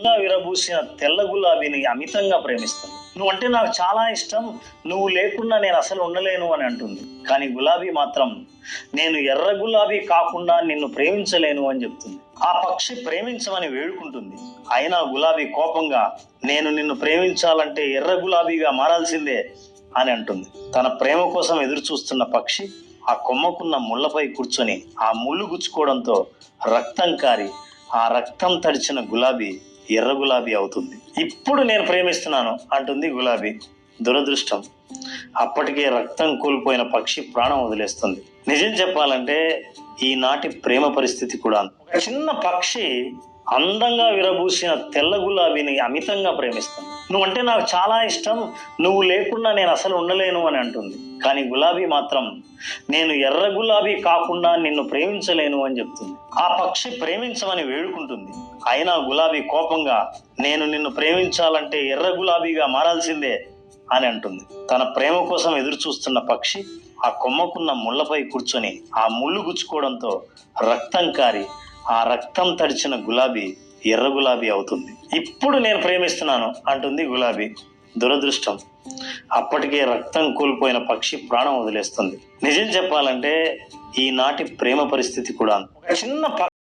విరబూసిన తెల్ల గులాబీని అమితంగా ప్రేమిస్తుంది. నువ్వంటే నాకు చాలా ఇష్టం, నువ్వు లేకుండా నేను అసలు ఉండలేను అని అంటుంది. కానీ గులాబీ మాత్రం నేను ఎర్ర గులాబీ కాకుండా నిన్ను ప్రేమించలేను అని చెప్తుంది. ఆ పక్షి ప్రేమించమని వేడుకుంటుంది. అయినా గులాబీ కోపంగా నేను నిన్ను ప్రేమించాలంటే ఎర్ర గులాబీగా మారాల్సిందే అని అంటుంది. తన ప్రేమ కోసం ఎదురు చూస్తున్న పక్షి ఆ కొమ్మకున్న ముళ్ళపై కూర్చొని ఆ ముళ్ళు గుచ్చుకోవడంతో రక్తం కారి ఆ రక్తం తడిచిన గులాబీ ఎర్ర గులాబీ అవుతుంది. ఇప్పుడు నేను ప్రేమిస్తున్నాను అంటుంది గులాబీ. దురదృష్టం, అప్పటికే రక్తం కోల్పోయిన పక్షి ప్రాణం వదిలేస్తుంది. నిజం చెప్పాలంటే ఈనాటి ప్రేమ పరిస్థితి కూడా ఒక చిన్న పక్షి అందంగా విరబూసిన తెల్ల గులాబీని అమితంగా ప్రేమిస్తుంది. నువ్వంటే నాకు చాలా ఇష్టం, నువ్వు లేకుండా నేను అసలు ఉండలేను అని అంటుంది. కానీ గులాబీ మాత్రం నేను ఎర్ర గులాబీ కాకుండా నిన్ను ప్రేమించలేను అని చెప్తుంది. ఆ పక్షి ప్రేమించమని వేడుకుంటుంది. అయినా గులాబీ కోపంగా నేను నిన్ను ప్రేమించాలంటే ఎర్ర గులాబీగా మారాల్సిందే అని అంటుంది. తన ప్రేమ కోసం ఎదురు చూస్తున్న పక్షి ఆ కొమ్మకున్న ముళ్ళపై కూర్చొని ఆ ముళ్ళు గుచ్చుకోవడంతో రక్తం కారి ఆ రక్తం తడిచిన గులాబీ ఎర్ర గులాబీ అవుతుంది. ఇప్పుడు నేను ప్రేమిస్తున్నాను అంటుంది గులాబీ. దురదృష్టం, అప్పటికే రక్తం కోల్పోయిన పక్షి ప్రాణం వదిలేస్తుంది. నిజం చెప్పాలంటే ఈనాటి ప్రేమ పరిస్థితి కూడా ఒక చిన్న